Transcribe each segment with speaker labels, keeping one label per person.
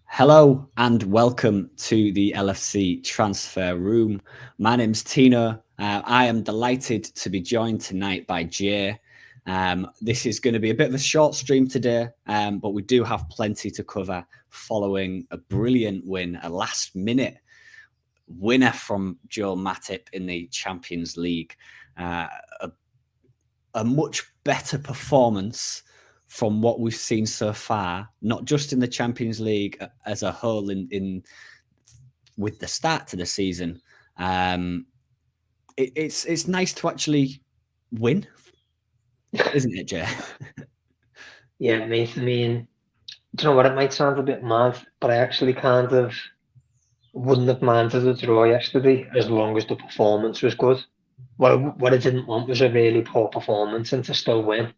Speaker 1: Hello and welcome to the LFC transfer room. My name's Tino. I am delighted to be joined tonight by Jay. This is going to be a bit of a short stream today, but we do have plenty to cover following a brilliant win, a last-minute winner from Joel Matip in the Champions League. A much better performance from what we've seen so far, not just in the Champions League as a whole in with the start to the season. It's nice to actually win, isn't it, Jay?
Speaker 2: Yeah, mate. I mean, do you know what? It might sound a bit mad, but I actually kind of wouldn't have minded a draw yesterday as long as the performance was good. What I didn't want was a really poor performance and to still win,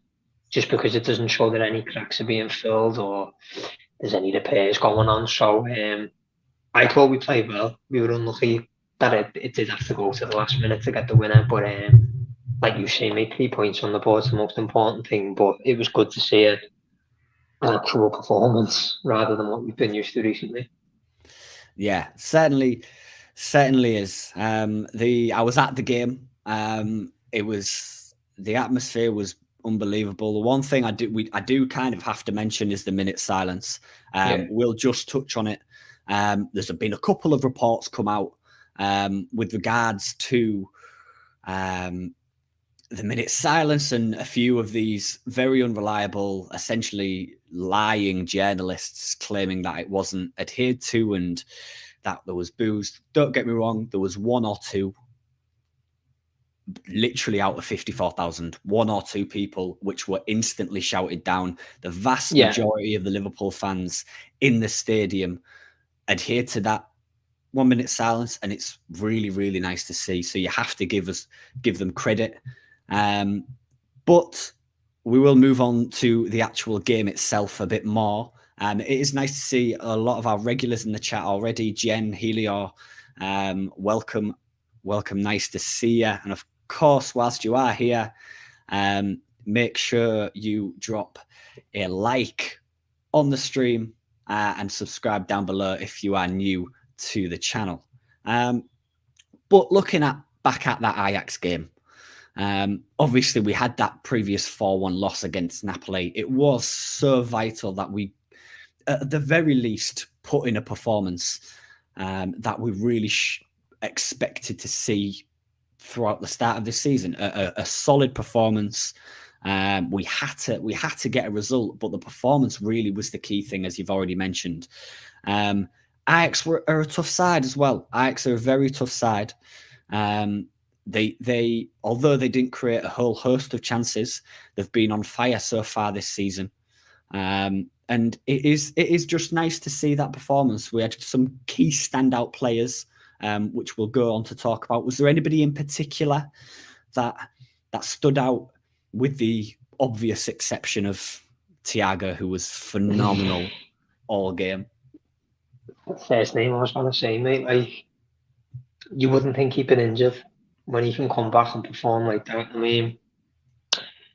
Speaker 2: just because it doesn't show that any cracks are being filled or there's any repairs going on. So I thought we played well. We were unlucky that it did have to go to the last minute to get the winner, but like you say, mate, 3 points on the board is the most important thing. But it was good to see it an actual performance rather than what we've been used to recently.
Speaker 1: Yeah, certainly is. I was at the game. It was the atmosphere was unbelievable. The one thing I do kind of have to mention is the minute silence. We'll just touch on it. There's been a couple of reports come out with regards to the minute silence and a few of these very unreliable, essentially lying journalists claiming that it wasn't adhered to and that there was booze. Don't get me wrong, there was one or two, literally out of 54,000, one or two people which were instantly shouted down. The vast majority of the Liverpool fans in the stadium adhered to that 1 minute silence, and it's really, really nice to see. So you have to give them credit. But we will move on to the actual game itself a bit more. It is nice to see a lot of our regulars in the chat already. Jen, Helior, welcome. Nice to see you. And of course, whilst you are here, make sure you drop a like on the stream and subscribe down below if you are new to the channel. But looking back at that Ajax game, obviously we had that previous 4-1 loss against Napoli. It was so vital that we, at the very least, put in a performance that we really expected to see throughout the start of this season. A solid performance. We had to get a result, but the performance really was the key thing, as you've already mentioned. Ajax are a tough side as well. Ajax are a very tough side. They although they didn't create a whole host of chances, they've been on fire so far this season. And it is just nice to see that performance. We had some key standout players, which we'll go on to talk about. Was there anybody in particular that stood out, with the obvious exception of Thiago, who was phenomenal all game?
Speaker 2: First name I was going to say, mate, like, you wouldn't think he'd been injured when he can come back and perform like that. I mean,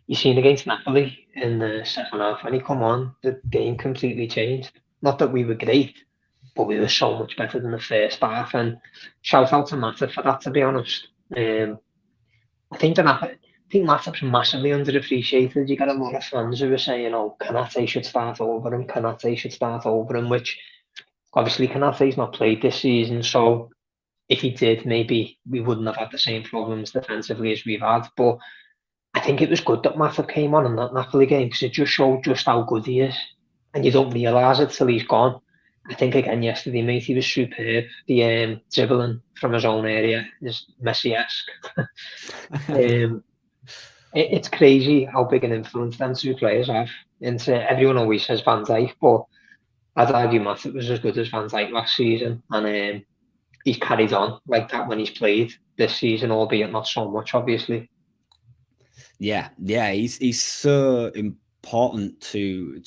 Speaker 2: you seen against Napoli in the second half, when he come on, the game completely changed. Not that we were great, but we were so much better than the first half. And shout out to Matip for that, to be honest. I think Matip's massively underappreciated. You get a lot of fans who are saying, "Oh, Kanate should start over him. Kanate should start over him," which obviously Kanate's not played this season, so if he did, maybe we wouldn't have had the same problems defensively as we've had. But I think it was good that Matip came on in that Napoli game, because it just showed just how good he is, and you don't realise it till he's gone. I think again yesterday, mate, he was superb. The dribbling from his own area is Messi-esque. It's crazy how big an influence them two players have. Everyone always says Van Dijk, but I'd argue Matip was as good as Van Dijk last season, and he's carried on like that when he's played this season, albeit not so much, obviously.
Speaker 1: Yeah, he's so important to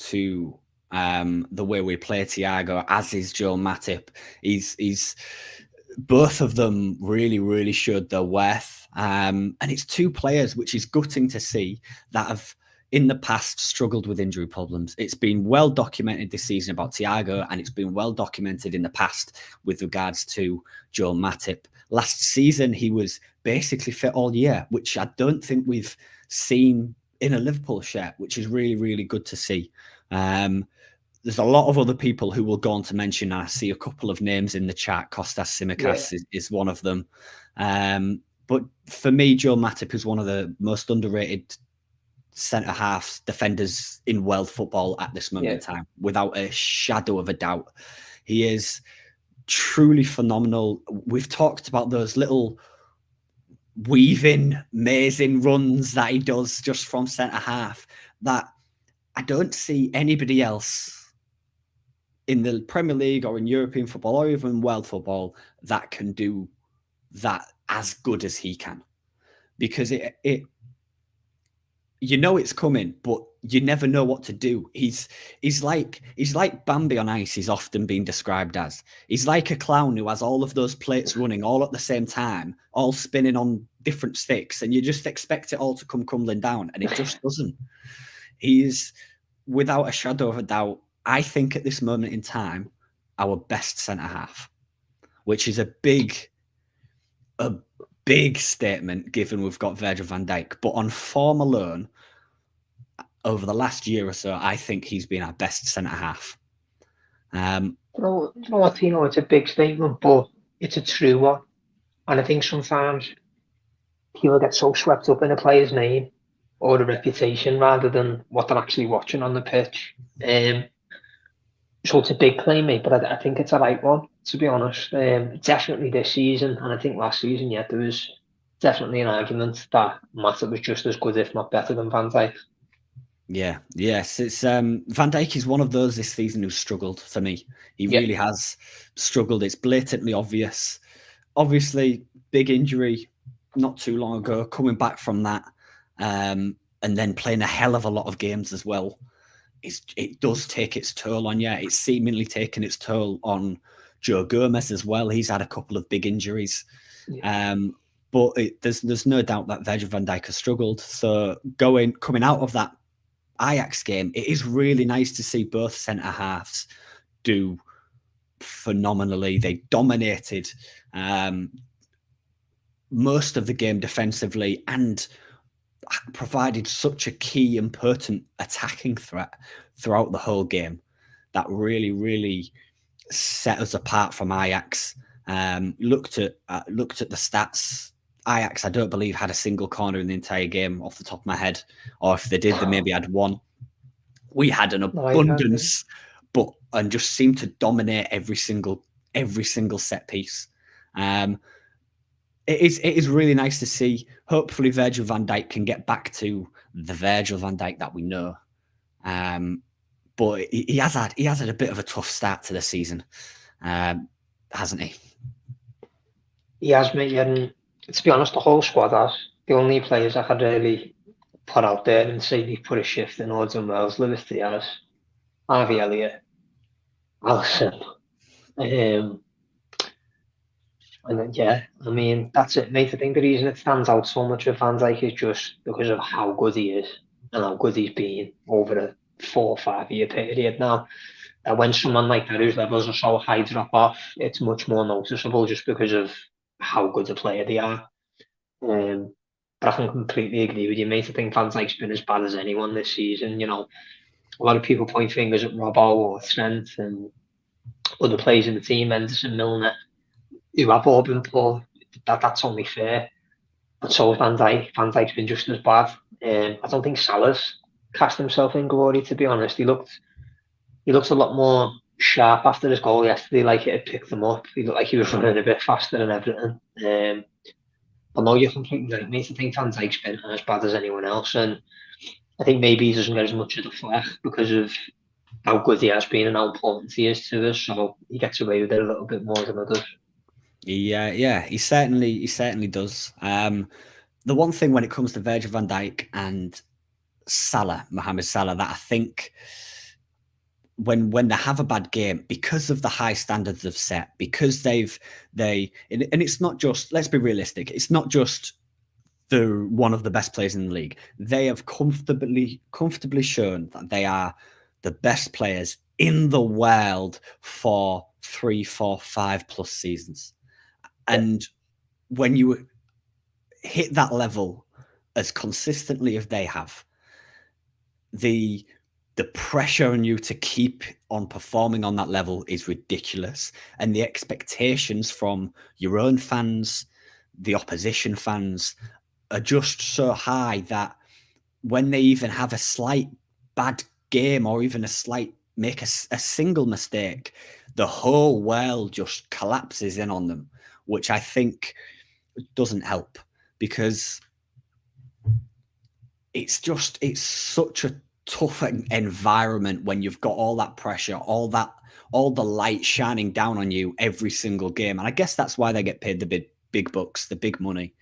Speaker 1: the way we play Thiago, as is Joel Matip. He's both of them really showed their worth. And it's two players, which is gutting to see, that have in the past struggled with injury problems. It's been well documented this season about Thiago, and it's been well documented in the past with regards to Joel Matip. Last season, he was basically fit all year, which I don't think we've seen in a Liverpool shirt, which is really, really good to see. There's a lot of other people who will go on to mention. I see a couple of names in the chat. Kostas Tsimikas is one of them. But for me, Joel Matip is one of the most underrated centre-half defenders in world football at this moment in time, without a shadow of a doubt. He is truly phenomenal. We've talked about those little weaving, mazing runs that he does just from centre-half that I don't see anybody else in the Premier League or in European football or even world football that can do that as good as he can. Because it you know it's coming, but you never know what to do. He's like Bambi on ice. He's often been described as. He's like a clown who has all of those plates running all at the same time, all spinning on different sticks, and you just expect it all to come crumbling down, and it just doesn't. He's, without a shadow of a doubt, I think at this moment in time, our best centre half, which is a big statement given we've got Virgil van Dijk. But on form alone, over the last year or so, I think he's been our best centre half.
Speaker 2: You know what, Tino? It's a big statement, but it's a true one. And I think sometimes people get so swept up in a player's name or the reputation rather than what they're actually watching on the pitch. So it's a big claim, mate, but I think it's a right one, to be honest. Definitely this season, and I think last season, there was definitely an argument that Matip was just as good, if not better, than Van Dijk.
Speaker 1: Yes. It's Van Dijk is one of those this season who struggled for me. He really has struggled. It's blatantly obvious. Obviously, big injury not too long ago, coming back from that, and then playing a hell of a lot of games as well. It does take its toll on you. It's seemingly taken its toll on Joe Gomez as well. He's had a couple of big injuries. But there's no doubt that Virgil van Dijk has struggled. So coming out of that Ajax game, it is really nice to see both centre-halves do phenomenally. They dominated most of the game defensively and provided such a key and potent attacking threat throughout the whole game that really, really set us apart from Ajax. Looked at the stats. Ajax, I don't believe, had a single corner in the entire game off the top of my head, or if they did, they maybe had one. We had an abundance, and just seemed to dominate every single set piece. It is really nice to see. Hopefully, Virgil van Dijk can get back to the Virgil van Dijk that we know. But he has had a bit of a tough start to the season, hasn't he?
Speaker 2: He has, mate. And to be honest, the whole squad has. The only players I could really put out there and say they put a shift in order and Wells, LFCTR, Harvey Elliott, Alisson. And then, I mean, that's it, mate. I think the reason it stands out so much with Van Dijk is just because of how good he is and how good he's been over a 4 or 5 year period now. When someone like that, whose levels are so high, drop off, it's much more noticeable just because of how good a player they are. But I can completely agree with you, mate. I think Van Dijk's been as bad as anyone this season. A lot of people point fingers at Robbo or Trent and other players in the team, Henderson, Milner, who have all been poor. That's only fair. But so is Van Dijk. Van Dijk's been just as bad. I don't think Salah's cast himself in glory, to be honest. He looked a lot more sharp after his goal yesterday, like it had picked him up. He looked like he was running a bit faster and everything. But no, you're completely right, mate. I think Van Dijk's been as bad as anyone else, and I think maybe he doesn't get as much of the flack because of how good he has been and how important he is to us. So he gets away with it a little bit more than others.
Speaker 1: Yeah, he certainly does. The one thing when it comes to Virgil van Dijk and Mohamed Salah, that I think when they have a bad game, because of the high standards of set, because and it's not just, let's be realistic, it's not just they're one of the best players in the league. They have comfortably shown that they are the best players in the world for 3, 4, 5+ seasons. And when you hit that level as consistently as they have, the pressure on you to keep on performing on that level is ridiculous. And the expectations from your own fans, the opposition fans, are just so high that when they even have a slight bad game or even make a single mistake, the whole world just collapses in on them, which I think doesn't help, because it's such a tough environment when you've got all that pressure, all the light shining down on you every single game. And I guess that's why they get paid the big bucks, the big money.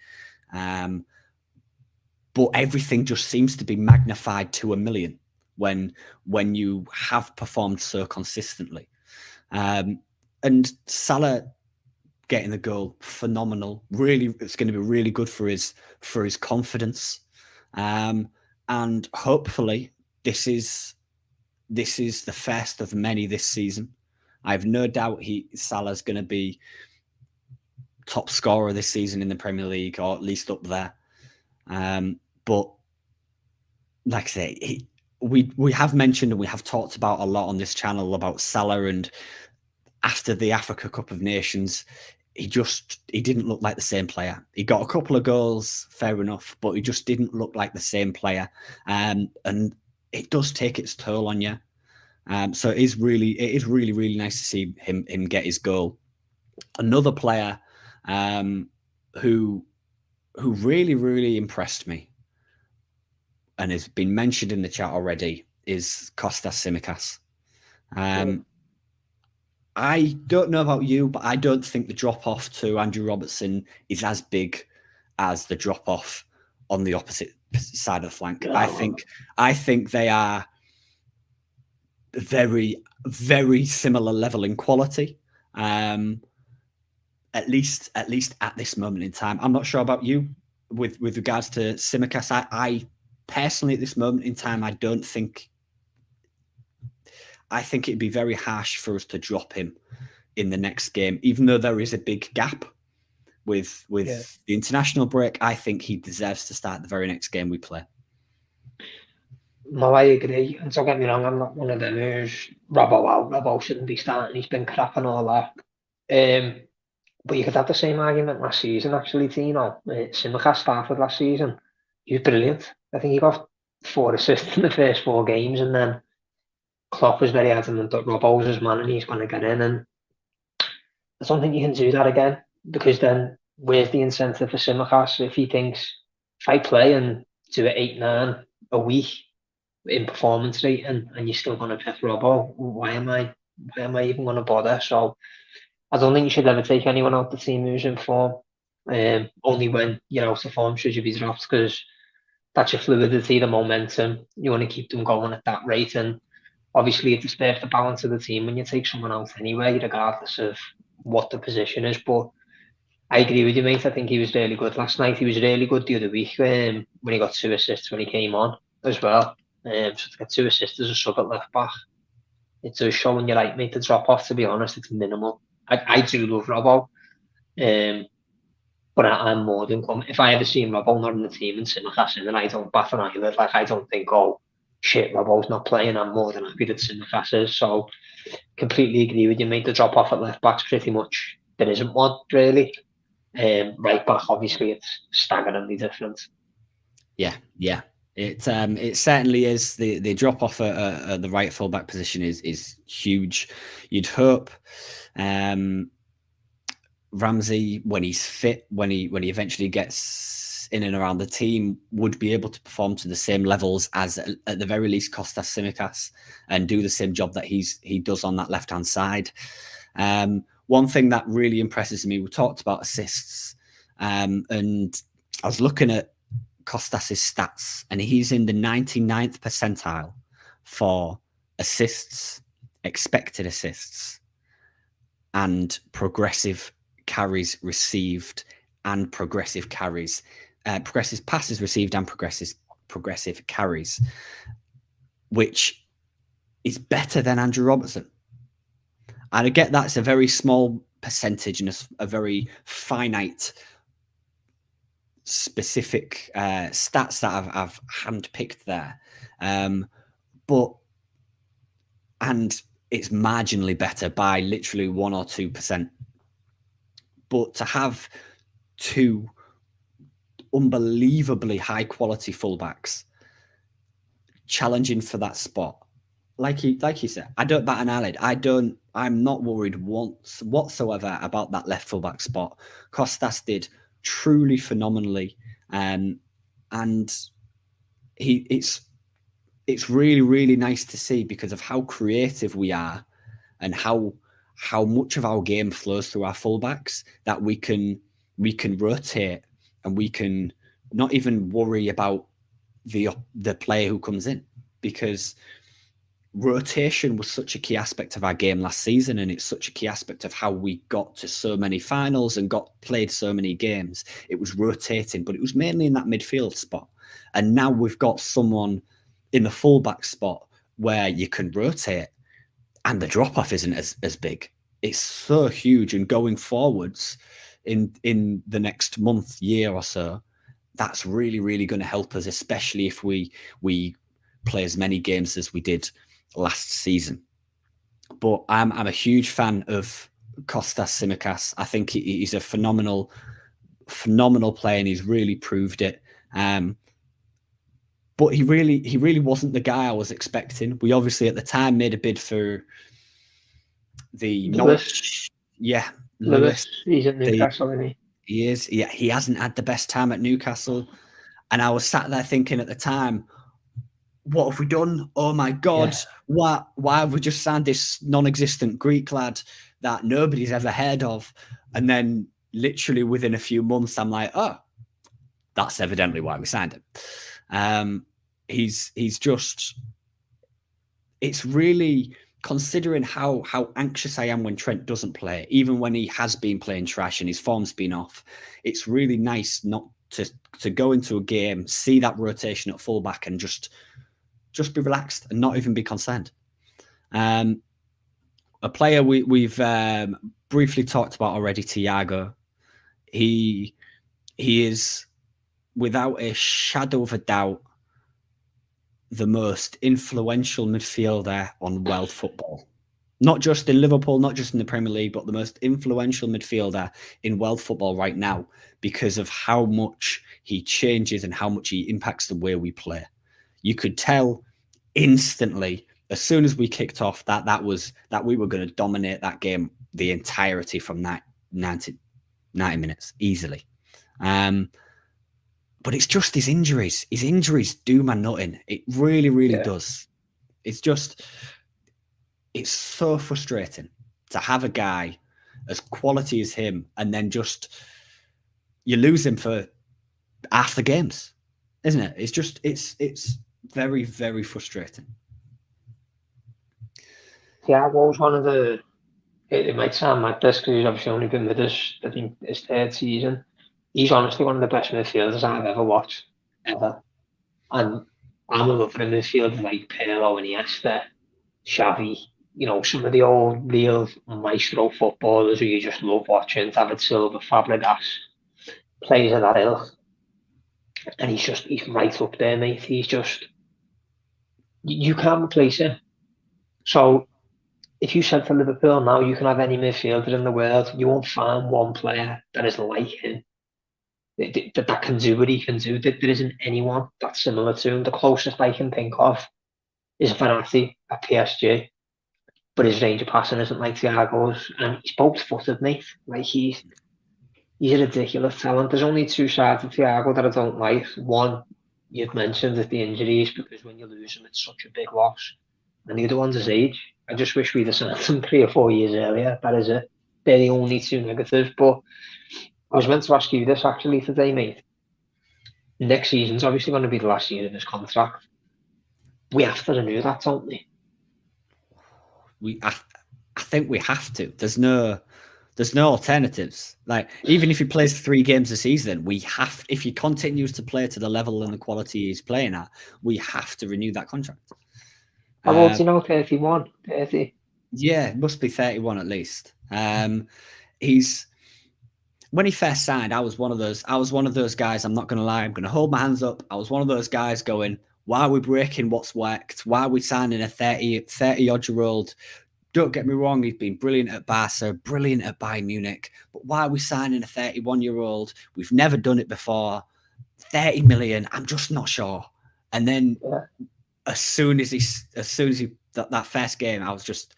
Speaker 1: But everything just seems to be magnified to a million when you have performed so consistently. And Salah getting the goal, phenomenal. Really, it's going to be really good for his confidence. And hopefully this is the first of many this season. I have no doubt Salah's going to be top scorer this season in the Premier League, or at least up there. But like I say, we have mentioned and we have talked about a lot on this channel about Salah, and after the Africa Cup of Nations, he didn't look like the same player. He got a couple of goals, fair enough, but he just didn't look like the same player. And it does take its toll on you. So it is really, really nice to see him get his goal. Another player who really impressed me and has been mentioned in the chat already is Kostas Tsimikas. I don't know about you, but I don't think the drop-off to Andrew Robertson is as big as the drop-off on the opposite side of the flank. No. I think they are very, very similar level in quality. At least at this moment in time. I'm not sure about you with regards to Tsimikas. I personally, at this moment in time, I think it'd be very harsh for us to drop him in the next game, even though there is a big gap with the international break. I think he deserves to start the very next game we play.
Speaker 2: No, I agree. And don't get me wrong, I'm not one of them who's Robbo shouldn't be starting. He's been crap and all that. But you could have the same argument last season, actually, Tino. Tsimikas started last season. He was brilliant. I think he got 4 assists in the first 4 games, and then Klopp was very adamant that Robbo's his man and he's going to get in. And I don't think you can do that again, because then where's the incentive for Tsimikas if he thinks, if I play and do it 8-9 a week in performance rating and you're still going to pick Robbo, why am I even going to bother? So I don't think you should ever take anyone out the team who's in form. Only when you're out of form should you be dropped, because that's your fluidity, the momentum. You want to keep them going at that rate, and obviously it disturbs the balance of the team when you take someone out anyway, regardless of what the position is. But I agree with you, mate. I think he was really good last night. He was really good the other week when he got 2 assists when he came on as well. So to get 2 assists as a sub at left back, it does show when you're right, mate. The drop off, to be honest, it's minimal. I do love Robbo, but I'm more than if I ever seen Robbo not in the team and Tsimikas in, and I don't bat an eyelid. Like, I don't think, oh shit, Robbo's not playing. I'm more than happy that Tsimikas is. So completely agree with you, mate. The drop off at left back's pretty much, there isn't one really. Right back, obviously, it's staggeringly different.
Speaker 1: Yeah. It certainly is. The drop off at the right fullback position is huge. You'd hope Ramsey, when he's fit, when he eventually gets in and around the team, would be able to perform to the same levels as, at the very least, Kostas Tsimikas, and do the same job that he does on that left hand side. One thing that really impresses me, we talked about assists, and I was looking at Kostas's stats, and he's in the 99th percentile for assists, expected assists, and progressive carries received, and progressive carries progressive passes received and progressive carries, which is better than Andrew Robertson. And I get that's a very small percentage and a very finite, specific stats that I've handpicked there. But it's marginally better by literally 1 or 2%. But to have two unbelievably high quality fullbacks challenging for that spot, like you said, I don't bat an eyelid. I'm not worried whatsoever about that left fullback spot. Kostas did truly phenomenally, and it's really, really nice to see because of how creative we are and how much of our game flows through our fullbacks that we can rotate and we can not even worry about the player who comes in, because rotation was such a key aspect of our game last season, and it's such a key aspect of how we got to so many finals and played so many games. It was rotating, but it was mainly in that midfield spot. And now we've got someone in the fullback spot where you can rotate and the drop-off isn't as big. It's so huge, and going forwards in the next month, year or so, that's really, really going to help us, especially if we play as many games as we did last season. But I'm a huge fan of Kostas Tsimikas. I think he's a phenomenal player, and he's really proved it. But he really wasn't the guy I was expecting. We obviously at the time made a bid for the Norwich. Yeah,
Speaker 2: Lewis. He's at Newcastle, isn't he?
Speaker 1: He is. Yeah, he hasn't had the best time at Newcastle. And I was sat there thinking at the time, what have we done? Oh my God, why have we just signed this non-existent Greek lad that nobody's ever heard of? And literally within a few months, I'm like, oh, that's evidently why we signed him. He's just, it's really, considering how anxious I am when Trent doesn't play, even when he has been playing trash and his form's been off, it's really nice not to go into a game, see that rotation at fullback and just be relaxed and not even be concerned. A player we've briefly talked about already, Thiago. He is, without a shadow of a doubt, the most influential midfielder on world football. Not just in Liverpool, not just in the Premier League, but the most influential midfielder in world football right now, because of how much he changes and how much he impacts the way we play. You could tell instantly, as soon as we kicked off, that we were going to dominate that game, the entirety from that 90 minutes easily. But it's just his injuries. His injuries do my nutting. It really, really does. It's so frustrating to have a guy as quality as him and then just you lose him for half the games, isn't it? It's very, very frustrating.
Speaker 2: Thiago's one of the, it might sound mad this because he's obviously only been with us, I think, his third season. He's honestly one of the best midfielders I've ever watched, ever. And I'm a lover of midfielders like Pirlo and Iniesta, Xavi, some of the old real maestro footballers who you just love watching, David Silva, Fabregas, players of that ilk. And he's right up there, mate. He's just, you can't replace him. So if you said to Liverpool now you can have any midfielder in the world, you won't find one player that is like him. That can do what he can do. There isn't anyone that's similar to him. The closest I can think of is Matty at PSG, but his range of passing isn't like Thiago's, and he's both-footed, mate. Like he's a ridiculous talent. There's only two sides of Thiago that I don't like. One, you've mentioned, is the injuries, because when you lose him, it's such a big loss. And the other one's his age. I just wish we'd have signed him 3 or 4 years earlier. That is it. They're the only two negatives, but I was meant to ask you this actually today, mate. Next season's obviously going to be the last year of his contract. We have to renew that, don't we?
Speaker 1: I think we have to. There's no There's no alternatives. Like, even if he plays 3 games a season, if he continues to play to the level and the quality he's playing at, we have to renew that contract.
Speaker 2: How old's he now? 31, 30?
Speaker 1: Yeah, it must be 31 at least. When he first signed, I was one of those guys, I'm not going to lie, I'm going to hold my hands up. I was one of those guys going, why are we breaking what's worked? Why are we signing a 30-odd-year-old? Don't get me wrong, he's been brilliant at Barca, brilliant at Bayern Munich, but why are we signing a 31-year-old? We've never done it before. 30 million, I'm just not sure. And then as soon as that first game, I was just,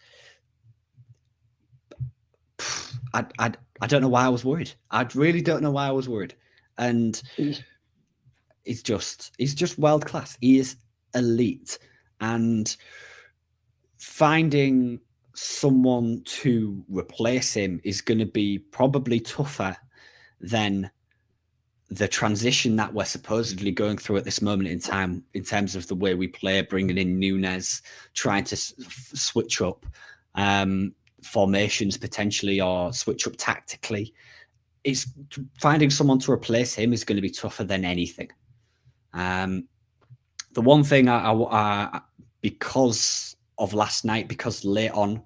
Speaker 1: I don't know why I was worried. I really don't know why I was worried. And he's just world class. He is elite. And finding someone to replace him is going to be probably tougher than the transition that we're supposedly going through at this moment in time, in terms of the way we play, bringing in Nunes, trying to switch up formations potentially, or switch up tactically. It's finding someone to replace him is going to be tougher than anything. The one thing I because of last night, because late on,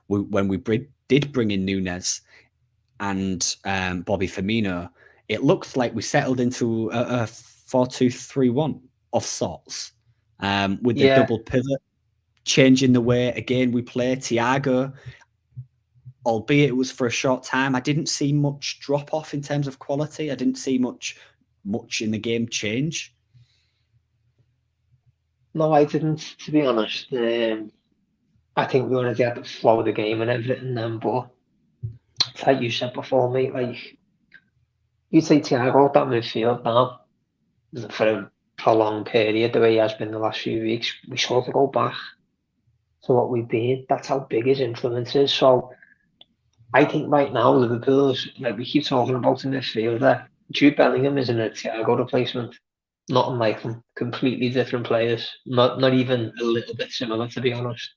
Speaker 1: when we did bring in Nunes and Bobby Firmino, it looked like we settled into a 4-2-3-1 of sorts, with the double pivot, changing the way again we play. Thiago, albeit it was for a short time, I didn't see much drop off in terms of quality. I didn't see much in the game change.
Speaker 2: No, I didn't, to be honest. I think we already had the flow of the game and everything then, but it's like you said before, mate, like, you take Thiago that midfield now for a prolonged period, the way he has been the last few weeks, we sort of go back to what we've been. That's how big his influence is. So I think right now Liverpool's, like we keep talking about in midfielder, Jude Bellingham isn't a Thiago replacement. Not unlike them. Completely different players. Not even a little bit similar, to be honest.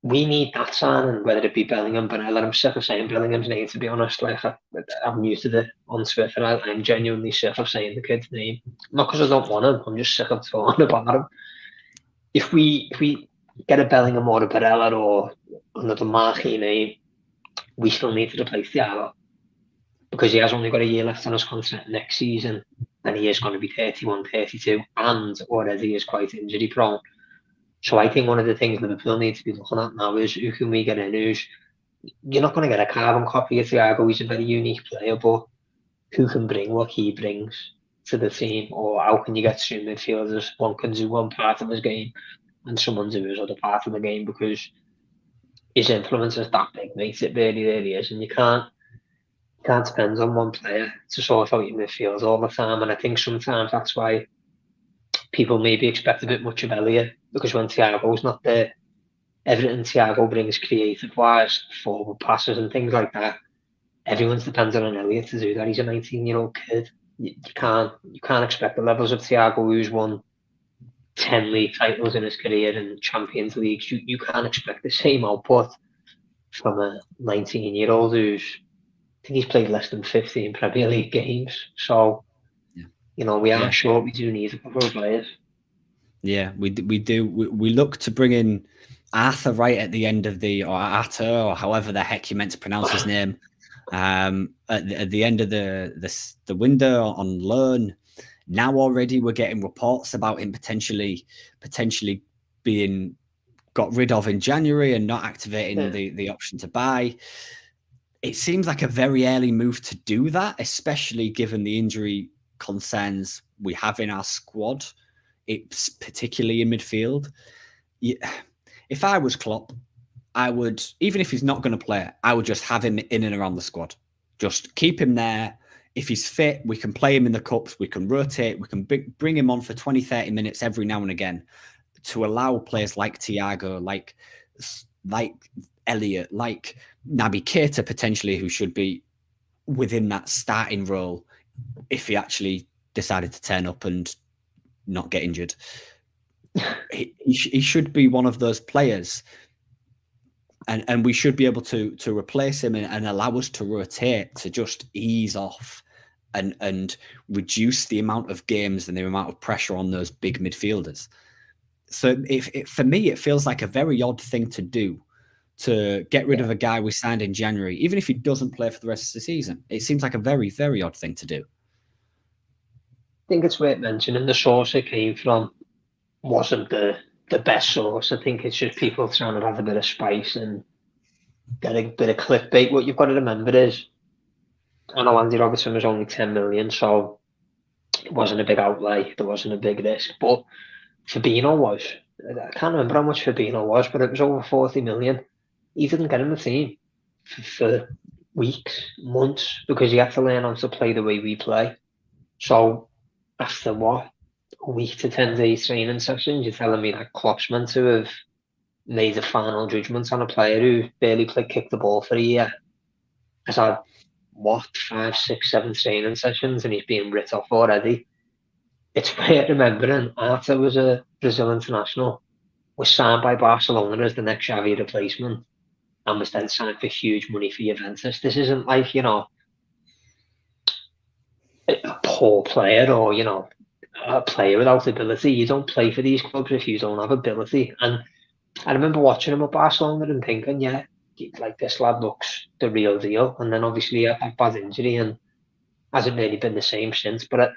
Speaker 2: We need that signing, whether it be Bellingham, but I'm sick of saying Bellingham's name, to be honest. Like, I've muted it on Twitter. I'm genuinely sick of saying the kid's name. Not because I don't want him, I'm just sick of talking about him. If we get a Bellingham or a Barella or another marquee name, we still need to replace Thiago, because he has only got a year left on his contract next season, and he is going to be 31, 32, and already is quite injury prone. So I think one of the things Liverpool need to be looking at now is who can we get in who's, you're not going to get a carbon copy of Thiago, he's a very unique player, but who can bring what he brings to the team, or how can you get two midfielders, one can do one part of his game and someone do his other part of the game, because his influence is that big, mate. It really, really is, and you can't depend on one player to sort out your midfield all the time. And I think sometimes that's why people maybe expect a bit much of Elliot, because when Thiago's not there, everything Thiago brings creative-wise, forward passes and things like that, everyone's dependent on Elliot to do that. He's a 19-year-old kid. You can't expect the levels of Thiago, who's won 10 league titles in his career and Champions Leagues. You can't expect the same output from a 19-year-old who's, I think he's played less than 15 Premier League games. So, we are short. We do need a couple of players.
Speaker 1: Yeah, we do. We look to bring in Arthur right at the end of or Arthur, or however the heck you meant to pronounce his name, at the end of the window on loan. Now already we're getting reports about him potentially being got rid of in January and not activating the option to buy. It seems like a very early move to do that, especially given the injury concerns we have in our squad. It's particularly in midfield. If I was Klopp, I would, even if he's not going to play, I would just have him in and around the squad. Just keep him there. If he's fit, we can play him in the cups. We can rotate. We can bring him on for 20, 30 minutes every now and again to allow players like Thiago, like Elliot, like Naby Keita potentially, who should be within that starting role if he actually decided to turn up and not get injured. He should be one of those players. and we should be able to replace him and allow us to rotate, to just ease off and reduce the amount of games and the amount of pressure on those big midfielders. So for me, it feels like a very odd thing to do, to get rid of a guy we signed in January, even if he doesn't play for the rest of the season. It seems like a very, very odd thing to do.
Speaker 2: I think it's worth mentioning the source it came from wasn't the best source. I think it's just people trying to have a bit of spice and get a bit of clickbait. What you've got to remember is, I know Andy Robertson was only 10 million, so it wasn't a big outlay. There wasn't a big risk. But Fabinho was. I can't remember how much Fabinho was, but it was over 40 million. He didn't get in the team for weeks, months, because he had to learn how to play the way we play. So after what? A week to 10 days training sessions, you're telling me that Klopp's meant to have made a final judgment on a player who barely kicked the ball for a year, has had, what, 5, 6, 7 training sessions, and he's being writ off already. It's worth remembering, Arthur was a Brazil international, was signed by Barcelona as the next Xavi replacement, and was then signed for huge money for Juventus. This isn't like, a poor player or, a player without ability. You don't play for these clubs if you don't have ability. And I remember watching him at Barcelona and thinking, yeah, like, this lad looks the real deal. And then obviously he had that bad injury and hasn't really been the same since. But I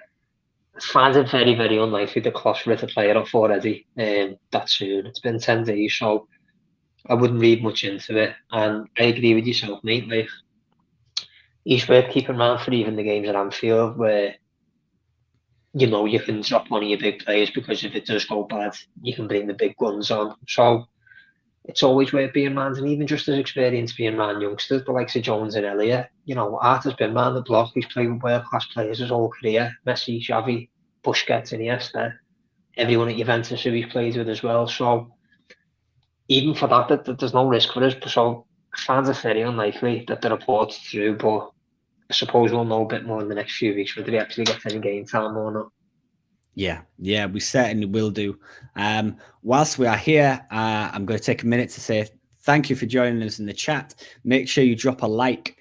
Speaker 2: find it very, very unlikely that Klopp's writ a player off already that soon. It's been 10 days, so I wouldn't read much into it. And I agree with yourself, mate. Like, he's worth keeping around for even the games at Anfield where, you can drop one of your big players, because if it does go bad, you can bring the big guns on. So it's always worth being around, and even just as experience being around youngsters, the likes of Jones and Elliott. Arthur's been around the block. He's played with world-class players his whole career. Messi, Xavi, Busquets, Iniesta. Everyone at Juventus who he's played with as well. So even for that, there's no risk for us. So I find it very unlikely that the report's through, but I suppose we'll know a bit more in the next few weeks whether he actually gets any game time or not.
Speaker 1: Yeah, we certainly will do. Whilst we are here, I'm going to take a minute to say thank you for joining us in the chat. Make sure you drop a like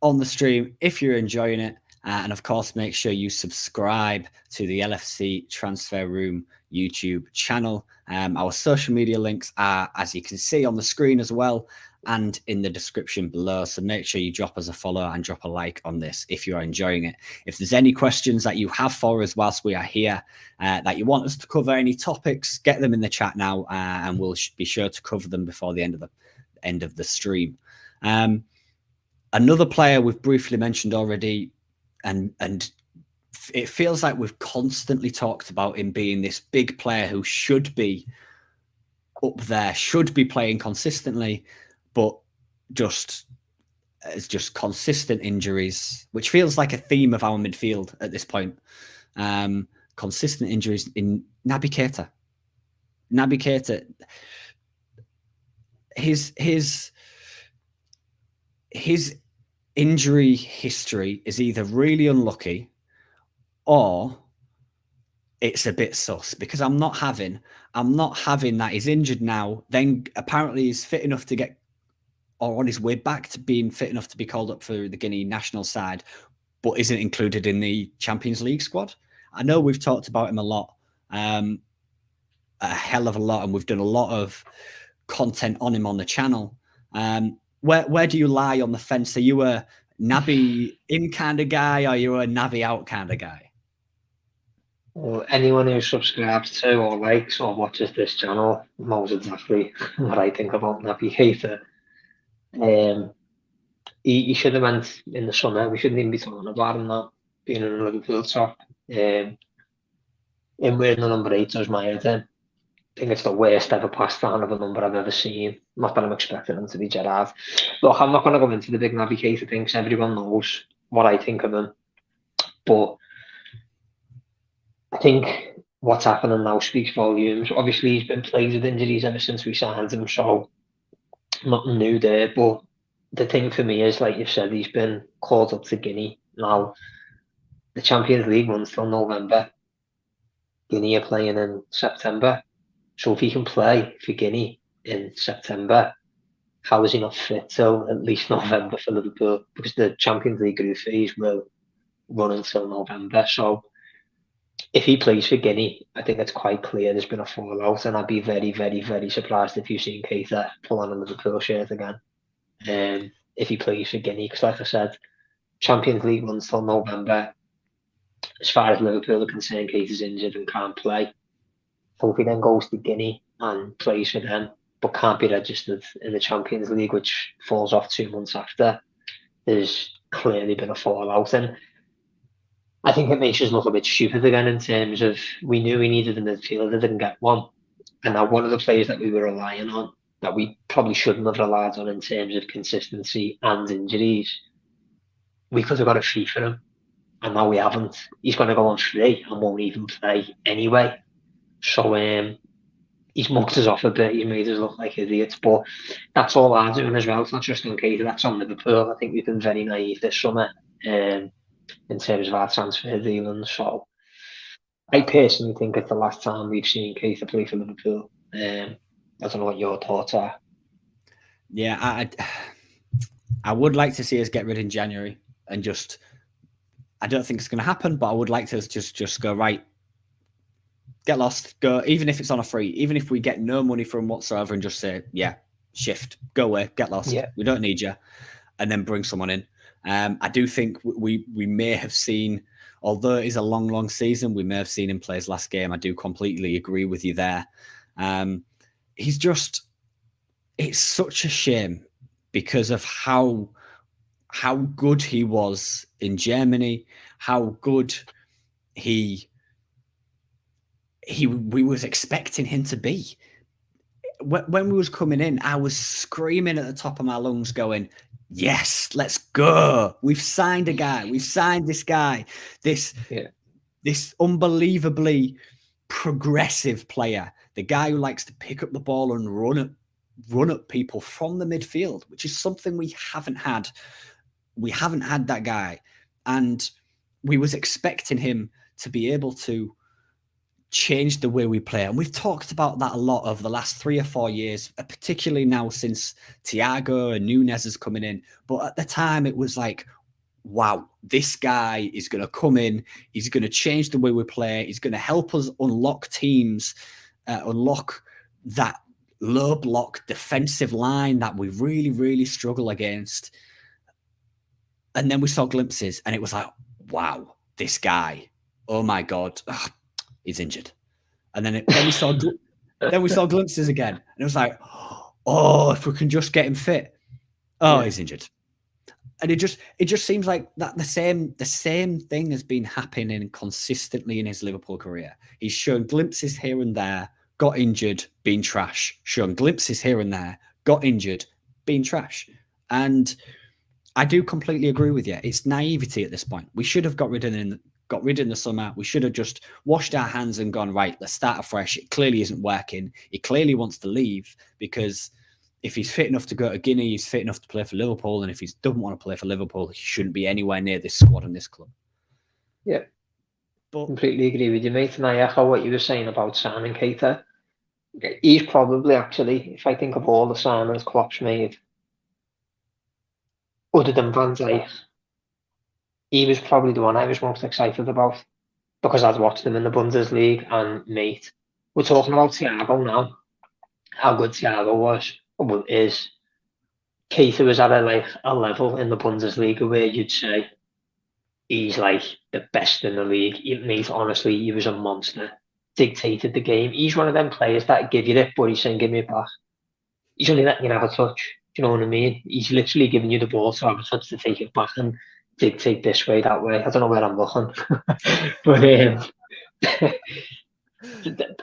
Speaker 1: on the stream if you're enjoying it. And of course, make sure you subscribe to the LFC Transfer Room YouTube channel. Our social media links are, as you can see on the screen as well, and in the description below. So make sure you drop us a follow and drop a like on this if you are enjoying it. If there's any questions that you have for us whilst we are here, that you want us to cover, any topics, get them in the chat now, and we'll be sure to cover them before the end of the stream. Another player we've briefly mentioned already, and it feels like we've constantly talked about him being this big player who should be up there, should be playing consistently, but it's just consistent injuries, which feels like a theme of our midfield at this point. Consistent injuries in Naby Keita. Naby Keita, his injury history is either really unlucky or it's a bit sus, because I'm not having that he's injured now, then apparently he's fit enough to get, or on his way back to being fit enough to be called up for the Guinea national side, but isn't included in the Champions League squad. I know we've talked about him a lot, a hell of a lot, and we've done a lot of content on him on the channel. Where do you lie on the fence? Are you a Naby in kind of guy, or are you a Naby out kind of guy?
Speaker 2: Well, anyone who subscribes to or likes or watches this channel knows exactly what I think about Naby Keita. He should have went in the summer. We shouldn't even be talking about him not being in a Liverpool top. Him wearing the number 8 does my head in. I think it's the worst ever pass down of a number I've ever seen. Not that I'm expecting him to be Gerrard. Look, I'm not going to go into the big Naby Keita thing, because everyone knows what I think of him. But I think what's happening now speaks volumes. Obviously, he's been plagued with injuries ever since we signed him, so nothing new there. But the thing for me is, like you've said, he's been called up to Guinea. Now, the Champions League runs till November. Guinea are playing in September. So if he can play for Guinea in September, how is he not fit till at least November for Liverpool? Because the Champions League group phase will run until November. So if he plays for Guinea, I think it's quite clear there's been a fallout, and I'd be very, very, very surprised if you've seen Keita pull on a Liverpool shirt again. If he plays for Guinea, because like I said, Champions League runs till November. As far as Liverpool are concerned, Keita's injured and can't play. So if he then goes to Guinea and plays for them, but can't be registered in the Champions League, which falls off 2 months after, there's clearly been a fallout. And I think it makes us look a bit stupid again in terms of we knew we needed a midfielder, didn't get one. And now one of the players that we were relying on, that we probably shouldn't have relied on in terms of consistency and injuries, we could have got a fee for him. And now we haven't. He's going to go on free and won't even play anyway. So he's mucked us off a bit. He made us look like idiots. But that's all I'm doing as well. It's not just on Keita, that's on Liverpool. I think we've been very naive this summer in terms of our transfer dealings. So I personally think it's the last time we've seen Keita play for Liverpool. I don't know what your thoughts are.
Speaker 1: Yeah, I would like to see us get rid in January and just. I don't think it's going to happen, but I would like to just go, right, get lost, go, even if it's on a free, even if we get no money from whatsoever and just say, yeah, shift, go away, get lost. Yeah. We don't need you. And then bring someone in. I do think we may have seen, although it is a long, long season, we may have seen him play his last game. I do completely agree with you there. He's just, it's such a shame because of how good he was in Germany, how good we was expecting him to be. When we was coming in, I was screaming at the top of my lungs going, yes, let's go. We've signed a guy. We've signed this guy. This unbelievably progressive player, the guy who likes to pick up the ball and run at people from the midfield, which is something we haven't had. We haven't had that guy, and we was expecting him to be able to change the way we play. And we've talked about that a lot over the last 3 or 4 years, particularly now since Thiago and Nunes is coming in. But at the time, it was like, wow, this guy is going to come in. He's going to change the way we play. He's going to help us unlock teams, unlock that low block defensive line that we really, really struggle against. And then we saw glimpses, and it was like, wow, this guy, oh my God, he's injured. And then we saw glimpses again, and it was like, oh, if we can just get him fit, he's injured. And it just seems like that the same thing has been happening consistently in his Liverpool career. He's shown glimpses here and there, got injured, been trash. Shown glimpses here and there, got injured, been trash. And I do completely agree with you. It's naivety at this point. We should have got rid in the summer. We should have just washed our hands and gone, right, let's start afresh. It clearly isn't working. He clearly wants to leave because if he's fit enough to go to Guinea, he's fit enough to play for Liverpool. And if he doesn't want to play for Liverpool, he shouldn't be anywhere near this squad and this club.
Speaker 2: Yeah, but completely agree with you, mate. And I echo what you were saying about signing Keita. He's probably actually, if I think of all the signings Klopp's made, other than Van Dijk, he was probably the one I was most excited about because I'd watched him in the Bundesliga. And mate, we're talking about Thiago now. How good Thiago is. Keita was at a level in the Bundesliga where you'd say he's like the best in the league. Mate, honestly, he was a monster. Dictated the game. He's one of them players that give you it, but he's saying, give me it back. He's only letting you have a touch. Do you know what I mean? He's literally giving you the ball to have a touch to take it back and dictate this way, that way. I don't know where I'm looking. But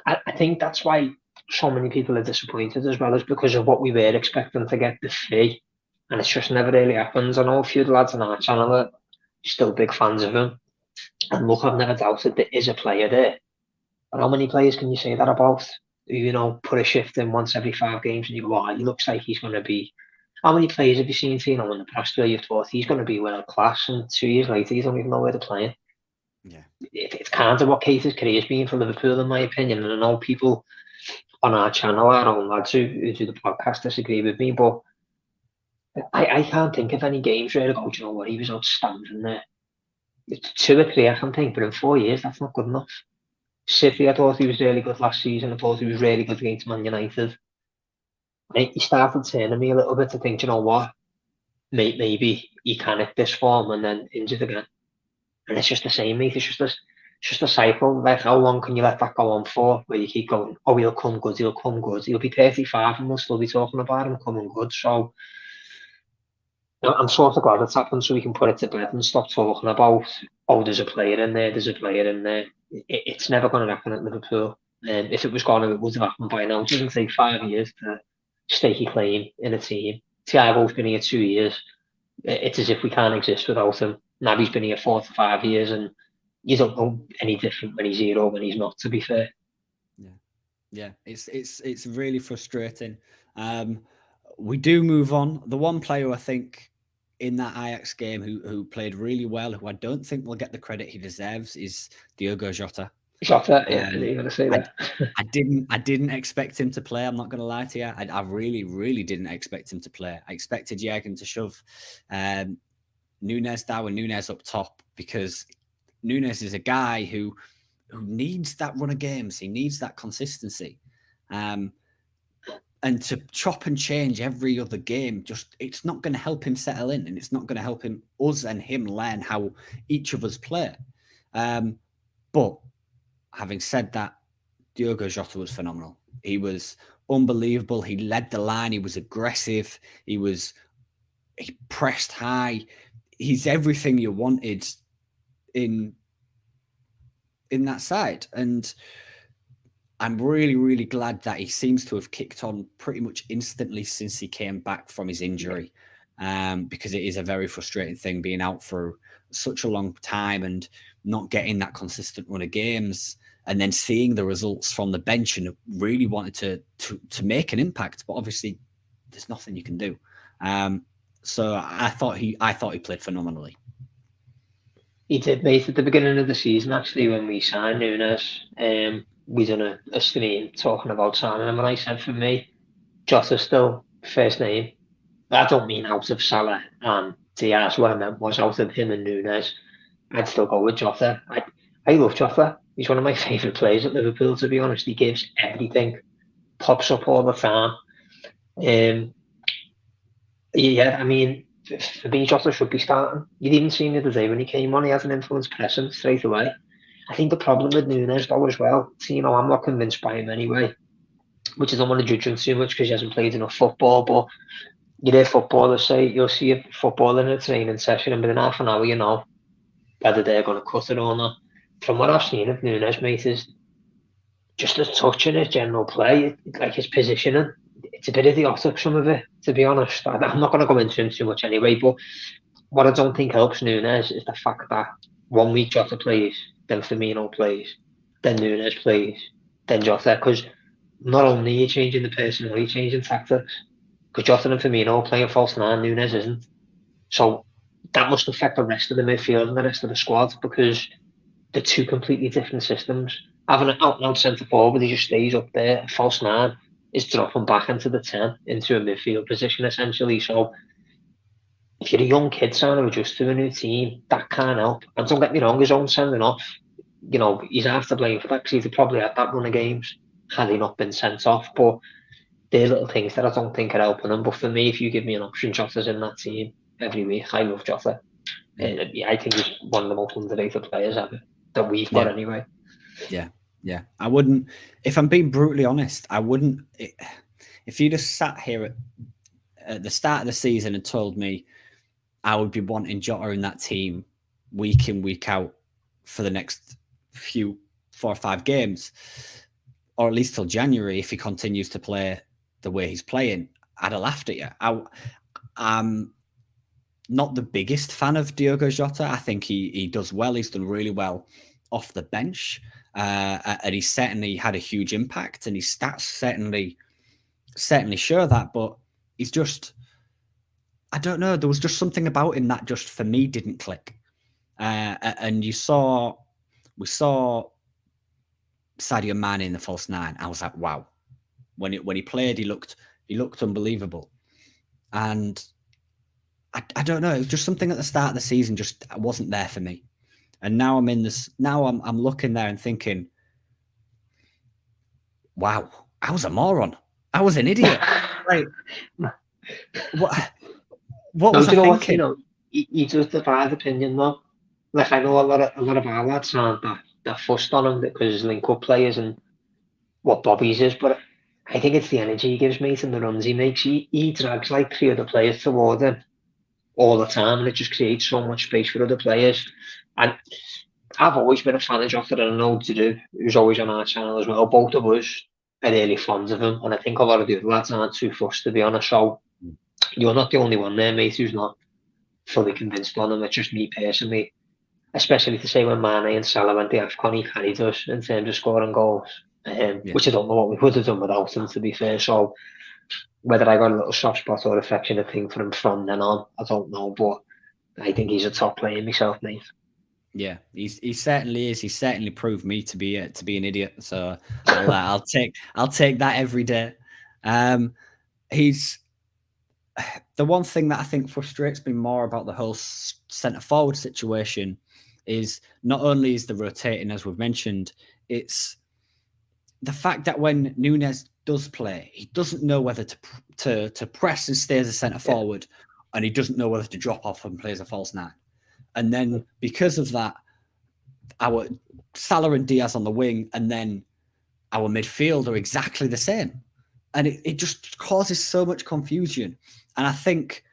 Speaker 2: I think that's why so many people are disappointed as well, is because of what we were expecting to get, the fee. And it's just never really happens. I know a few lads on our channel are still big fans of him. And look, I've never doubted there is a player there. But how many players can you say that about? You know, put a shift in once every 5 games and you go, he looks like he's going to be. How many players have you seen, Tino, in the past where you've thought he's going to be world class, and 2 years later you don't even know where they're playing?
Speaker 1: Yeah,
Speaker 2: it's kind of what Keita's career has been for Liverpool, in my opinion. And I know people on our channel, our own lads who do the podcast, disagree with me, but I can't think of any games where I go, do you know what, he was outstanding there. It's 2 or 3 I can think, but in 4 years, that's not good enough. City, I thought he was really good last season. I thought he was really good against Man United. He started turning me a little bit to think, do you know what, maybe he can hit this form and then injured again. And it's just the same, mate. It's just a cycle. Like, how long can you let that go on for? Where you keep going, oh, he'll come good, he'll come good. He'll be 35 and we'll still be talking about him coming good. So I'm sort of glad it's happened so we can put it to bed and stop talking about, oh, there's a player in there, there's a player in there. It's never going to happen at Liverpool. If it was going to, it would have happened by now. It doesn't take 5 years to stake a claim in a team. Thiago's been here 2 years. It's as if we can't exist without him. Naby's been here 4 to 5 years, and you don't know any different when he's here or when he's not, to be fair.
Speaker 1: Yeah, it's really frustrating. We do move on. The one player I think in that Ajax game who played really well, who I don't think will get the credit he deserves, is Diogo Jota.
Speaker 2: Jota, yeah, I knew you were going to say that.
Speaker 1: I didn't expect him to play. I'm not going to lie to you. I really didn't expect him to play. I expected Jürgen to shove Nunes down and Nunes up top, because Nunes is a guy who needs that run of games. He needs that consistency. And to chop and change every other game, it's not going to help him settle in, and it's not going to help us and him learn how each of us play. But having said that, Diogo Jota was phenomenal. He was unbelievable. He led the line. He was aggressive. He pressed high. He's everything you wanted in that side. And I'm really glad that he seems to have kicked on pretty much instantly since he came back from his injury, because it is a very frustrating thing being out for such a long time and not getting that consistent run of games, and then seeing the results from the bench and really wanted to make an impact. But obviously, there's nothing you can do. So I thought he played phenomenally.
Speaker 2: He did, mate, at the beginning of the season, actually, when we signed Nunes. We done a stream talking about signing him, and I said, for me, Jota's still first name. I don't mean out of Salah and Diaz. What I meant was out of him and Nunes. I'd still go with Jota. I love Jota. He's one of my favourite players at Liverpool, to be honest. He gives everything, pops up all the time. Yeah, I mean, for me, Jota should be starting. You'd even seen the other day when he came on, he has an influence pressing straight away. I think the problem with Nunes, though, as well, Tino, I'm not convinced by him anyway, which I don't want to judge him too much because he hasn't played enough football, but you hear footballers say, you'll see a footballer in a training session, and within half an hour, you know whether they're going to cut it or not. From what I've seen of Nunes, mate, is just his touch and his general play, like his positioning. It's a bit idiotic, some of it, to be honest. I'm not going to go into him too much anyway, but what I don't think helps Nunes is the fact that 1 week Jota plays, then Firmino plays, then Nunes plays, then Jota, because not only are you changing the personnel, you're changing tactics. Because Jota and Firmino are playing false nine, Nunes isn't. So that must affect the rest of the midfield and the rest of the squad, because they're two completely different systems. Having an out-and-out centre forward, he just stays up there. A false nine is dropping back into the 10, into a midfield position, essentially. So if you're a young kid trying to adjust to a new team, that can't help. And don't get me wrong, his own sending off, you know, he's half to blame for that, because he'd probably had that run of games had he not been sent off. But they're little things that I don't think are helping him. But for me, if you give me an option, Jota's in that team every week. I love Jota. I think he's one of the most underrated players ever that we've got anyway.
Speaker 1: Yeah. I wouldn't, if I'm being brutally honest, I wouldn't, if you just sat here at the start of the season and told me I would be wanting Jota in that team week in, week out for the next 4 or 5 games, or at least till January, if he continues to play the way he's playing, I'd have laughed at you. I'm not the biggest fan of Diogo Jota. I think he does well. He's done really well off the bench. And he certainly had a huge impact, and his stats certainly show that. But he's just, I don't know. There was just something about him that just for me didn't click. And we saw Sadio Mane in the false nine. I was like, wow. When he played, he looked unbelievable. And I don't know. It was just something at the start of the season just wasn't there for me. And now I'm in this. Now I'm looking there and thinking, wow, I was a moron. I was an idiot. Like, what
Speaker 2: No,
Speaker 1: was
Speaker 2: do
Speaker 1: I
Speaker 2: you know what,
Speaker 1: thinking?
Speaker 2: Tino? He does divide opinion though. Like I know a lot of our lads aren't that fussed on him because he's link-up players and what Bobby's is, but I think it's the energy he gives, mate, and the runs he makes. He drags like three other players toward him all the time, and it just creates so much space for other players. And I've always been a fan of Jota, and I know to do. Who's always on our channel as well. Both of us are really fond of him, and I think a lot of the other lads aren't too fussed, to be honest. So you're not the only one there, mate, who's not fully convinced on him. It's just me personally, especially to say when Mane and Salah went the AFCON, he carried us in terms of scoring goals,
Speaker 1: Yeah.
Speaker 2: which I don't know what we would have done without him, to be fair. So whether I got a little soft spot or affectionate thing for him from then on, I don't know, but I think he's a top player myself, mate.
Speaker 1: Yeah, he certainly is. He certainly proved me to be an idiot. So I'll take that every day. He's the one thing that I think frustrates me more about the whole centre forward situation is not only is the rotating, as we've mentioned, it's the fact that when Núñez does play, he doesn't know whether to press and stay as a centre forward, and he doesn't know whether to drop off and play as a false nine. And then because of that, our Salah and Diaz on the wing, and then our midfield are exactly the same. And it just causes so much confusion. And I think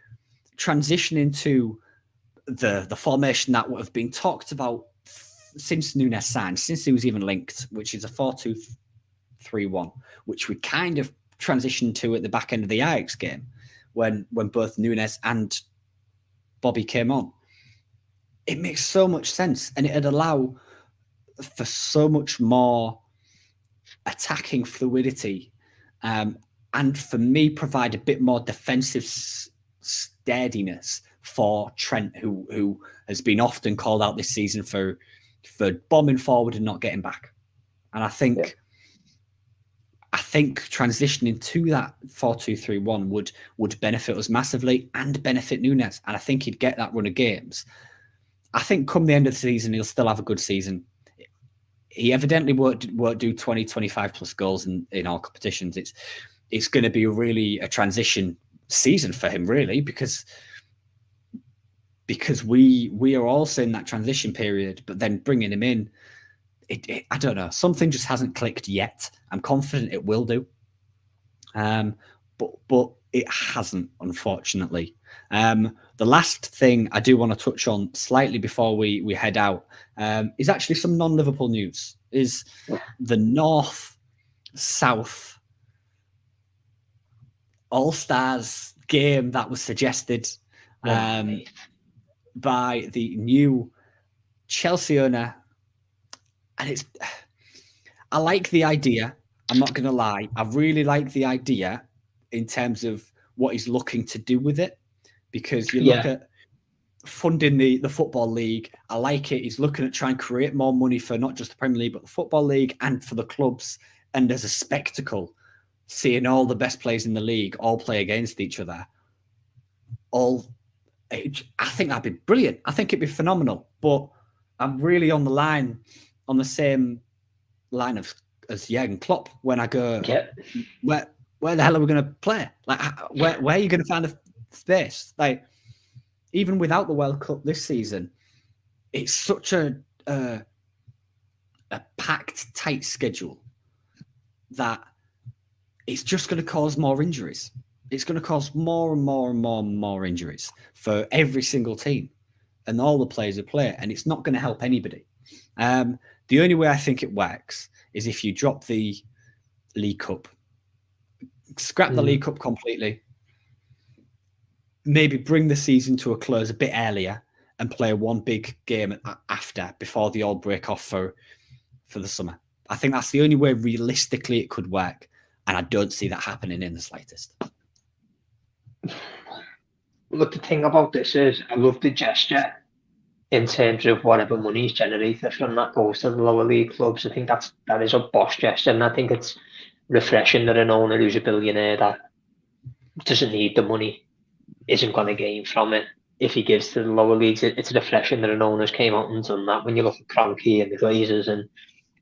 Speaker 1: transitioning to the formation that would have been talked about since Núñez signed, since he was even linked, which is a 4-2-3-1, which we kind of transitioned to at the back end of the Ajax game when both Núñez and Bobby came on. It makes so much sense, and it'd allow for so much more attacking fluidity, and for me provide a bit more defensive steadiness for Trent, who has been often called out this season for bombing forward and not getting back. And I think transitioning to that 4-2-3-1 would benefit us massively and benefit Núñez. And I think he'd get that run of games. I think come the end of the season, he'll still have a good season. He evidently won't do 20, 25 plus goals in all competitions. It's going to be really a transition season for him, really, because we are also in that transition period. But then bringing him in, I don't know, something just hasn't clicked yet. I'm confident it will do, but it hasn't, unfortunately. The last thing I do want to touch on slightly before we head out is actually some non-Liverpool news. Is the North-South All-Stars game that was suggested by the new Chelsea owner. And I like the idea. I'm not going to lie. I really like the idea in terms of what he's looking to do with it, because you look at funding the Football League. I like it. He's looking at trying to create more money for not just the Premier League, but the Football League and for the clubs. And as a spectacle, seeing all the best players in the league all play against each other. I think that'd be brilliant. I think it'd be phenomenal. But I'm really on the same line as Jurgen Klopp when I go, where the hell are we going to play? Like, where are you going to find the space? Like, even without the World Cup this season, it's such a packed, tight schedule that it's just going to cause more injuries. It's going to cause more and more and more and more injuries for every single team and all the players who play, and it's not going to help anybody. The only way I think it works is if you drop the League Cup, scrap the League Cup completely, maybe bring the season to a close a bit earlier and play one big game before they all break off for the summer. I think that's the only way realistically it could work, and I don't see that happening in the slightest.
Speaker 2: Look, the thing about this is I love the gesture in terms of whatever money is generated from that goes to the lower league clubs. I think that is a boss gesture, and I think it's refreshing that an owner who's a billionaire that doesn't need the money isn't going to gain from it if he gives to the lower leagues. It's refreshing that an owners came out and done that. When you look at Kroenke and the Glazers and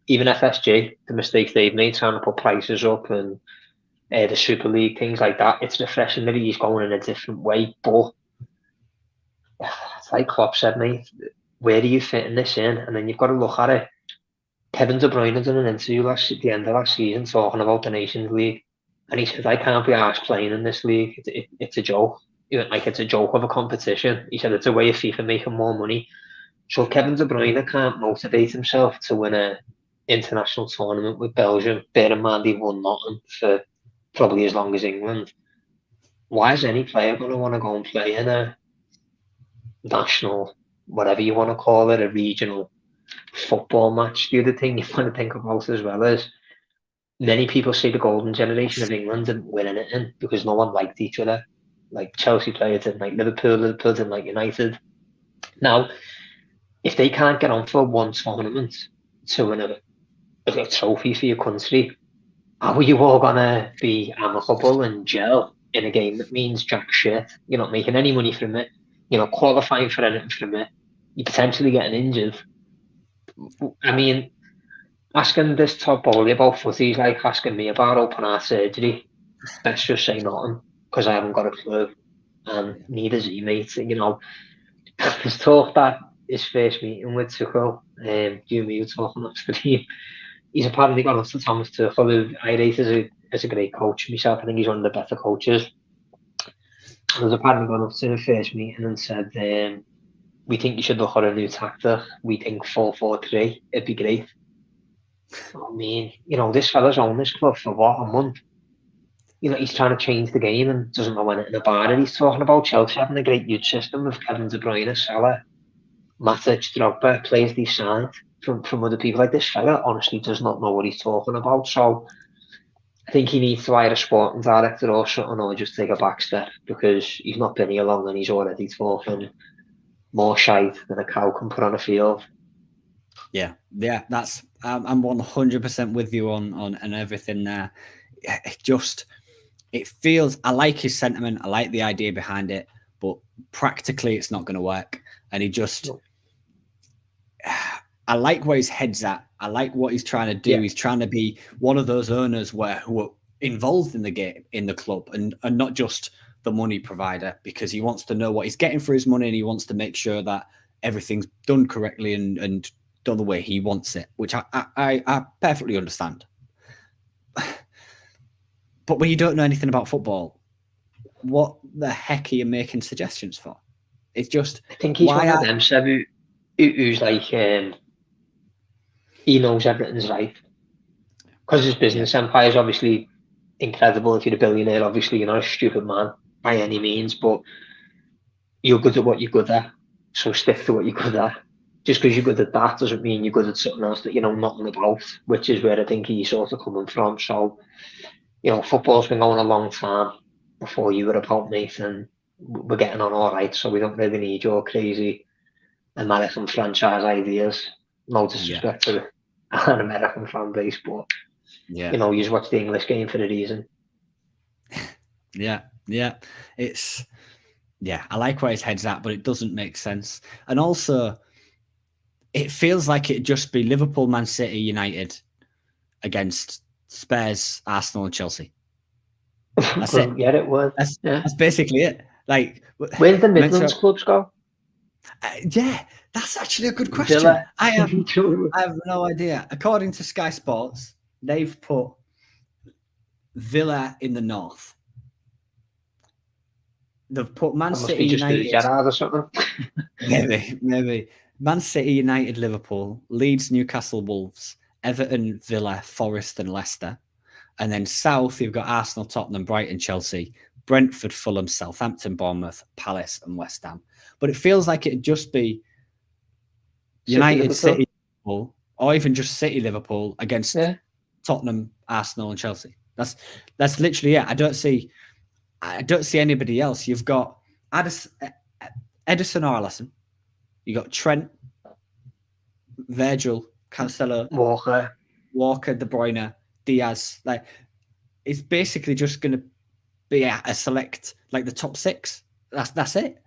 Speaker 2: even FSG, the mistakes they've made trying to put prices up and the Super League, things like that, it's refreshing that he's going in a different way. But it's like Klopp said, mate, where are you fitting this in? And then you've got to look at it. Kevin De Bruyne done an interview at the end of last season talking about the Nations League. And he said, I can't be asked playing in this league. It's a joke. Like, it's a joke of a competition. He said it's a way of FIFA making more money. So Kevin De Bruyne can't motivate himself to win an international tournament with Belgium. Bear in mind, he won nothing for probably as long as England. Why is any player going to want to go and play in a national, whatever you want to call it, a regional football match? The other thing you want to think about as well is many people say the golden generation of England didn't win anything because no one liked each other. Like Chelsea players didn't like Liverpool didn't like United. Now, if they can't get on for one tournament to win a trophy for your country, how are you all gonna be amicable and gel in a game that means jack shit? You're not making any money from it. You're not qualifying for anything from it. You're potentially getting injured. I mean, asking this top Boehly about footy is like asking me about open heart surgery. Let's just say nothing, because I haven't got a clue. And neither's he, mate. There's talk that his first meeting with Tuchel, you and me were talking after the team, he's apparently gone up to Thomas Tuchel, who I rate as a great coach myself. I think he's one of the better coaches. He's apparently gone up to the first meeting and said, we think you should look at a new tactic. We think 4-4-3. It'd be great. I mean, this fella's owned this club for what, a month? He's trying to change the game and doesn't know when it in a bar. And he's talking about Chelsea having a great youth system with Kevin De Bruyne, Salah, Matty, Drogba, players they signed from other people. Like, this fella honestly does not know what he's talking about. So I think he needs to hire a sporting director or something, or just take a back step, because he's not been here long and he's already talking more shite than a cow can put on a field.
Speaker 1: Yeah, that's I'm 100% with you on everything there. It feels, I like his sentiment, I like the idea behind it, but practically it's not going to work. And I like where his head's at. I like what he's trying to do. Yeah. He's trying to be one of those owners who are involved in the game, in the club, and not just the money provider, because he wants to know what he's getting for his money, and he wants to make sure that everything's done correctly and done the way he wants it, which I perfectly understand. But when you don't know anything about football, what the heck are you making suggestions for? It's just,
Speaker 2: I think he's one of them, Seb, who's like, he knows everything's right. Because his business empire is obviously incredible. If you're a billionaire, obviously you're not a stupid man by any means, but you're good at what you're good at. So stick to what you're good at. Just because you're good at that doesn't mean you're good at something else that you know nothing about, which is where I think he's sort of coming from. So, football's been going a long time before you were about, mate, and we're getting on all right. So we don't really need your crazy American franchise ideas. No disrespect to an American fan base, but you just watch the English game for a reason.
Speaker 1: I like where his head's at, but it doesn't make sense. And also, it feels like it'd just be Liverpool, Man City, United against Spurs, Arsenal, and Chelsea. That's it.
Speaker 2: Yeah, it would.
Speaker 1: That's basically it. Like,
Speaker 2: where's the Midlands clubs go?
Speaker 1: That's actually a good question. Villa. I have no idea. According to Sky Sports, they've put Villa in the north. They've put Man City, United,
Speaker 2: Gerrard or something.
Speaker 1: maybe Man City, United, Liverpool, Leeds, Newcastle, Wolves, Everton, Villa, Forest, and Leicester. And then south, you've got Arsenal, Tottenham, Brighton, Chelsea, Brentford, Fulham, Southampton, Bournemouth, Palace, and West Ham. But it feels like it'd just be United, City, Liverpool, or even just City, Liverpool against Tottenham, Arsenal, and Chelsea. That's literally it. I don't see anybody else. You've got Edison or Alisson. You got Trent, Virgil, Cancelo, Walker, De Bruyne, Diaz. Like, it's basically just going to be a select, like the top six. That's it.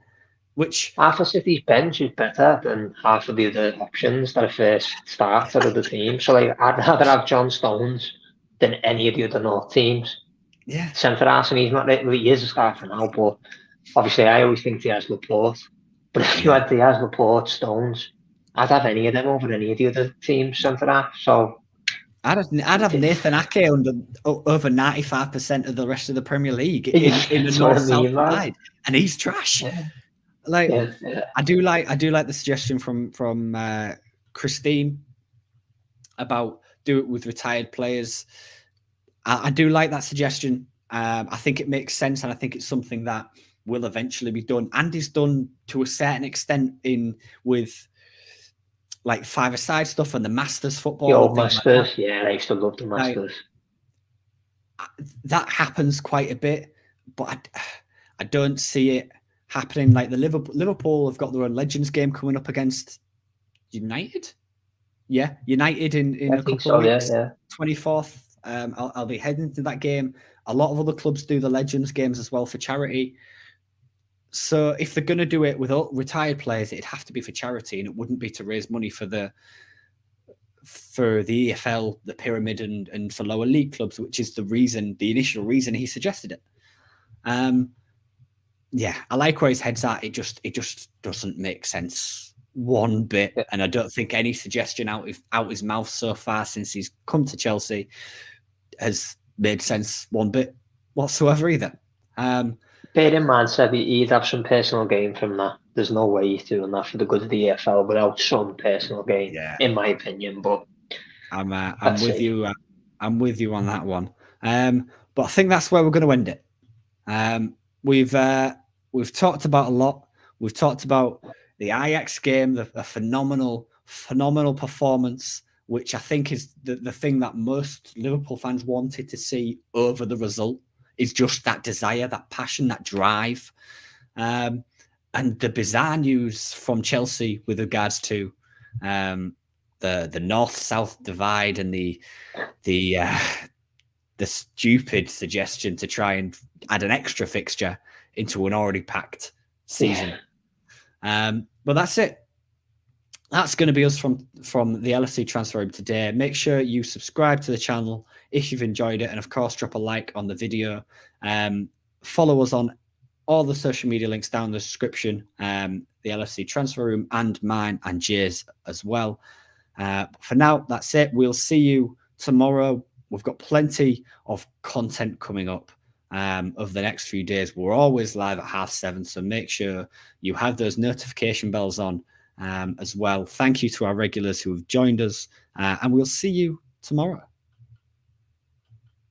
Speaker 1: Which
Speaker 2: half of City's bench is better than half of the other options that are first starter of the team. So like, I'd rather have John Stones than any of the other North teams.
Speaker 1: yeah,
Speaker 2: Centre half, and he's not. Well, he is a starter now, but obviously I always think Diaz Laporte. But if you
Speaker 1: yeah.
Speaker 2: had Diaz Laporte, Stones, I'd have any of them over any of the other teams centre half. So
Speaker 1: I'd have Nathan Ake over 95% of the rest of the Premier League in the
Speaker 2: that's what I
Speaker 1: north-south
Speaker 2: mean, man.
Speaker 1: divide, and he's trash.
Speaker 2: Yeah,
Speaker 1: Like
Speaker 2: yeah.
Speaker 1: I do like the suggestion from Christine about do it with retired players. I do like that suggestion. I think it makes sense, and I think it's something that will eventually be done, and is done to a certain extent with like five-a-side stuff and the Masters football.
Speaker 2: The old
Speaker 1: and things
Speaker 2: Masters,
Speaker 1: like that.
Speaker 2: yeah, I used to love the Masters.
Speaker 1: That happens quite a bit, but I don't see it happening. Like the Liverpool have got their own Legends game coming up against United. Yeah, United in
Speaker 2: I
Speaker 1: a
Speaker 2: think
Speaker 1: couple of
Speaker 2: so,
Speaker 1: weeks,
Speaker 2: yeah.
Speaker 1: 24th. I'll be heading to that game. A lot of other clubs do the Legends games as well for charity. So if they're going to do it with retired players, it'd have to be for charity, and it wouldn't be to raise money for the EFL, the pyramid, and for lower league clubs, which is the initial reason he suggested it. Yeah, I like where his head's at. It just doesn't make sense one bit, and I don't think any suggestion out his mouth so far since he's come to Chelsea has made sense one bit whatsoever either.
Speaker 2: Bear in mind, said he'd have some personal gain from that. There's no way he's doing that for the good of the EFL without some personal gain, in my opinion. But
Speaker 1: I'm with you. I'm with you on that one. But I think that's where we're going to end it. We've talked about a lot. We've talked about the Ajax game, a phenomenal performance, which I think is the thing that most Liverpool fans wanted to see over the result, is just that desire, that passion, that drive. And the bizarre news from Chelsea with regards to the north-south divide and the stupid suggestion to try and add an extra fixture into an already packed season. But that's it. That's going to be us from the LFC Transfer Room today. Make sure you subscribe to the channel if you've enjoyed it, and of course drop a like on the video. Follow us on all the social media links down in the description, the LFC Transfer Room and mine and Jay's as well. For now, that's it. We'll see you tomorrow. We've got plenty of content coming up over the next few days. We're always live at 7:30, so make sure you have those notification bells on as well. Thank you to our regulars who have joined us, and we'll see you tomorrow.